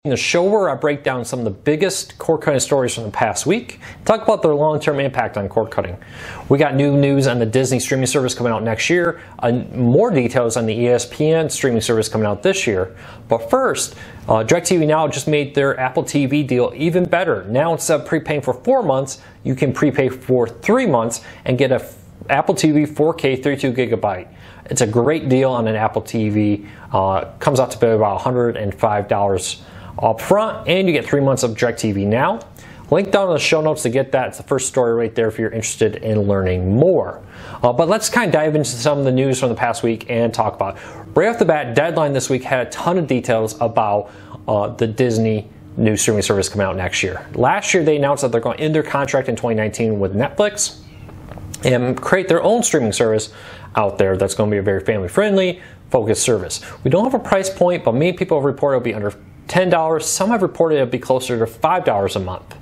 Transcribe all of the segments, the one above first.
The show where I break down some of the biggest cord cutting stories from the past week, talk about their long-term impact on cord cutting. We got new news on the Disney streaming service coming out next year, more details on the ESPN streaming service coming out this year. But first, DirecTV Now just made their Apple TV deal even better. Now instead of prepaying for 4 months, you can prepay for 3 months and get a Apple TV 4K 32GB. It's a great deal on an Apple TV. Comes out to be about $105 up front, and you get 3 months of DirecTV Now. Link down in the show notes to get that. It's the first story right there if you're interested in learning more. But let's kind of dive into some of the news from the past week and talk about it. Right off the bat, Deadline this week had a ton of details about the Disney new streaming service coming out next year. Last year, they announced that they're going to end their contract in 2019 with Netflix and create their own streaming service out there that's going to be a very family-friendly, focused service. We don't have a price point, but many people have reported it'll be under $10. Some have reported it'll be closer to $5 a month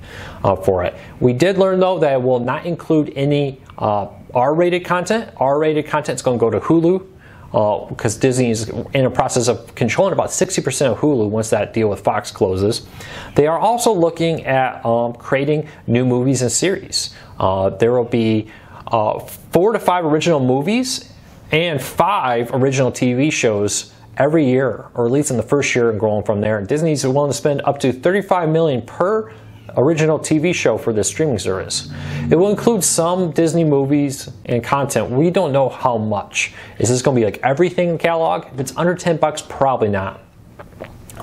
for it. We did learn, though, that it will not include any R-rated content. R-rated content is going to go to Hulu because Disney is in a process of controlling about 60% of Hulu once that deal with Fox closes. They are also looking at creating new movies and series. There will be 4 to 5 original movies and 5 original TV shows every year, or at least in the first year and growing from there. Disney's willing to spend up to $35 million per original TV show for this streaming service. It will include some Disney movies and content. We don't know how much. Is this going to be like everything in the catalog? If it's under $10, probably not.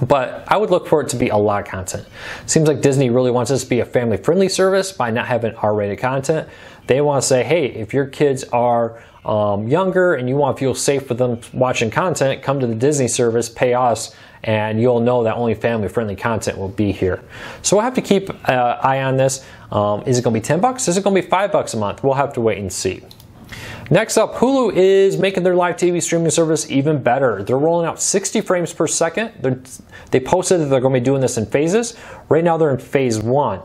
But I would look for it to be a lot of content. Seems like Disney really wants this to be a family-friendly service by not having R-rated content. They want to say, hey, if your kids are younger and you want to feel safe with them watching content, come to the Disney service, pay us, and you'll know that only family-friendly content will be here. So we'll have to keep an eye on this. Is it going to be $10? Is it going to be $5 a month? We'll have to wait and see. Next up, Hulu is making their live TV streaming service even better. They're rolling out 60 frames per second. They posted that they're going to be doing this in phases. Right now they're in phase 1.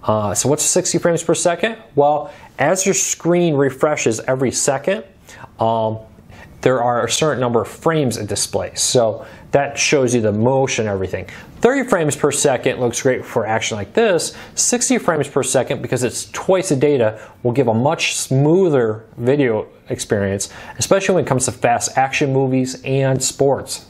So what's 60 frames per second? Well, as your screen refreshes every second, there are a certain number of frames it displays. So that shows you the motion and everything. 30 frames per second looks great for action like this. 60 frames per second, because it's twice the data, will give a much smoother video experience, especially when it comes to fast action movies and sports.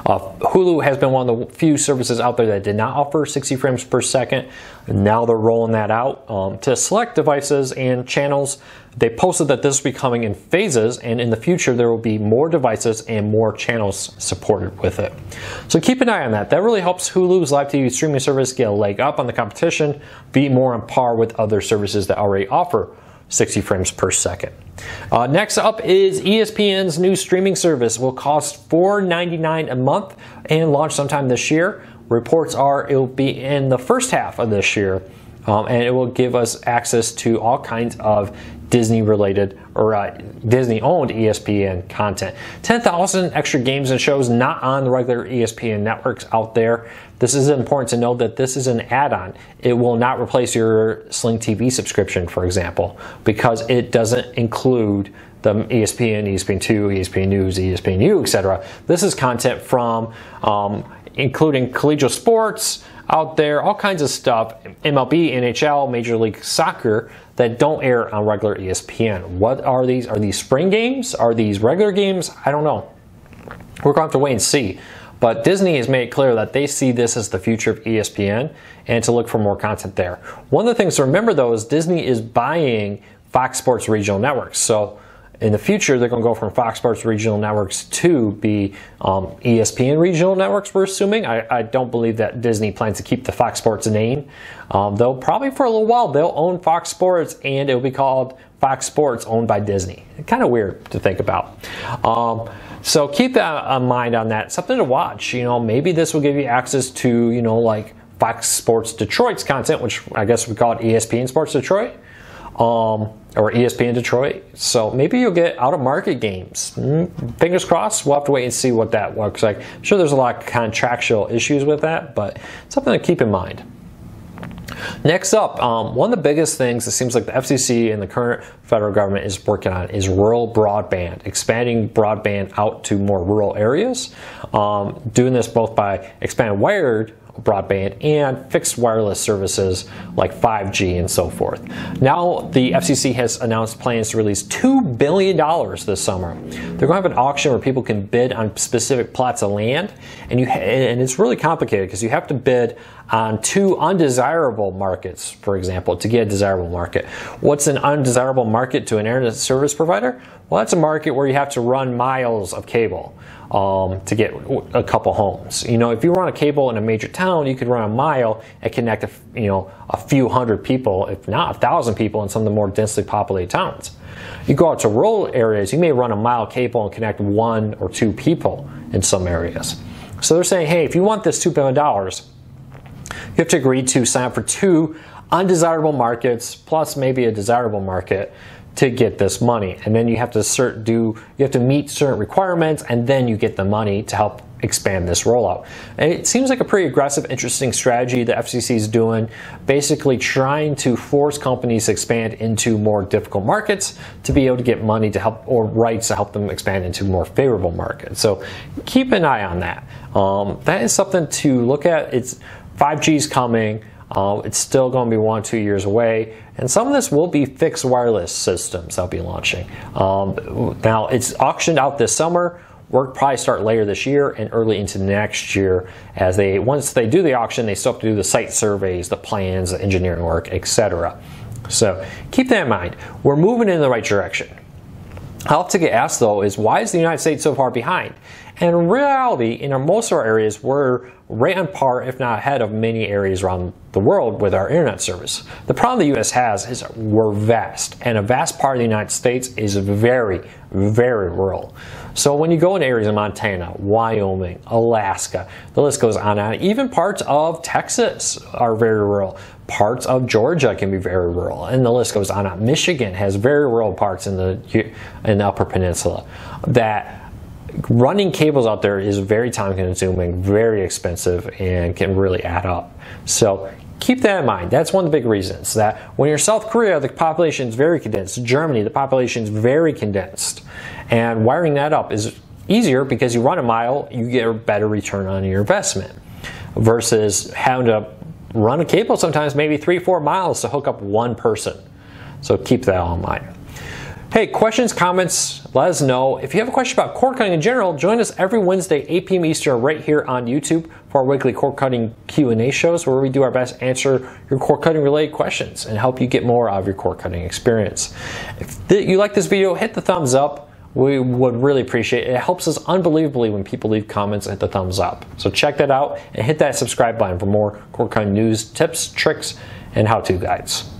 Hulu has been one of the few services out there that did not offer 60 frames per second. Now they're rolling that out to select devices and channels. They posted that this will be coming in phases, and in the future there will be more devices and more channels supported with it. So keep an eye on that. That really helps Hulu's live TV streaming service get a leg up on the competition, be more on par with other services that already offer 60 frames per second. Next up is ESPN's new streaming service. Will cost $4.99 a month and launch sometime this year. Reports are it will be in the first half of this year, and it will give us access to all kinds of Disney-related or Disney-owned ESPN content. 10,000 extra games and shows not on the regular ESPN networks out there. This is important to know that this is an add-on. It will not replace your Sling TV subscription, for example, because it doesn't include the ESPN, ESPN2, ESPN News, ESPNU, etc. This is content from including collegiate sports out there, all kinds of stuff, MLB, NHL, Major League Soccer, that don't air on regular ESPN. What are these? Are these spring games? Are these regular games? I don't know. We're going to have to wait and see. But Disney has made it clear that they see this as the future of ESPN and to look for more content there. One of the things to remember, though, is Disney is buying Fox Sports regional networks. So in the future, they're going to go from Fox Sports regional networks to be ESPN regional networks, we're assuming. I don't believe that Disney plans to keep the Fox Sports name. They'll probably for a little while, they'll own Fox Sports and it'll be called Fox Sports owned by Disney. Kind of weird to think about. So keep that in mind on that. Something to watch. You know, maybe this will give you access to, you know, like Fox Sports Detroit's content, which I guess we call it ESPN Sports Detroit. Or ESPN Detroit. So maybe you'll get out-of-market games. Fingers crossed. We'll have to wait and see what that looks like. I'm sure there's a lot of contractual issues with that, but something to keep in mind. Next up, one of the biggest things it seems like the FCC and the current federal government is working on is rural broadband, expanding broadband out to more rural areas, doing this both by expanding wired broadband and fixed wireless services like 5G and so forth. Now the FCC has announced plans to release $2 billion this summer. They're going to have an auction where people can bid on specific plots of land, and it's really complicated because you have to bid on 2 undesirable markets, for example, to get a desirable market. What's an undesirable market to an internet service provider? Well, that's a market where you have to run miles of cable to get a couple homes. You know, if you run a cable in a major town, you could run a mile and connect a few hundred people, if not 1,000 people in some of the more densely populated towns. You go out to rural areas, you may run a mile cable and connect 1 or 2 people in some areas. So they're saying, hey, if you want this $2 billion, you have to agree to sign up for 2 undesirable markets plus maybe a desirable market to get this money, and then you have to meet certain requirements, and then you get the money to help expand this rollout. And it seems like a pretty aggressive, interesting strategy the FCC is doing, basically trying to force companies to expand into more difficult markets to be able to get money to help, or rights to help them expand into more favorable markets. So keep an eye on that. That is something to look at. 5G is coming. It's still going to be 1-2 years away, and some of this will be fixed wireless systems that'll be launching. Now it's auctioned out this summer. Work probably start later this year and early into next year. As once they do the auction, they still have to do the site surveys, the plans, the engineering work, etc. So keep that in mind. We're moving in the right direction. I often get asked though is, why is the United States so far behind? And in reality, in most of our areas, we're right on par, if not ahead of many areas around the world with our internet service. The problem the U.S. has is we're vast, and a vast part of the United States is very, very rural. So when you go into areas of Montana, Wyoming, Alaska, the list goes on and on. Even parts of Texas are very rural. Parts of Georgia can be very rural, and the list goes on and on. Michigan has very rural parts in the Upper Peninsula. That running cables out there is very time consuming, very expensive, and can really add up. So keep that in mind. That's one of the big reasons that when you're South Korea, the population is very condensed. Germany, the population is very condensed. And wiring that up is easier because you run a mile, you get a better return on your investment versus having to run a cable sometimes maybe 3-4 miles to hook up one person. So keep that all in mind. Hey, questions, comments, let us know. If you have a question about cord cutting in general, join us every Wednesday, 8 p.m. Eastern, right here on YouTube for our weekly cord cutting Q&A shows, where we do our best to answer your cord cutting related questions and help you get more out of your cord cutting experience. If you like this video, hit the thumbs up. We would really appreciate it. It helps us unbelievably when people leave comments and hit the thumbs up. So check that out and hit that subscribe button for more cord cutting news, tips, tricks, and how-to guides.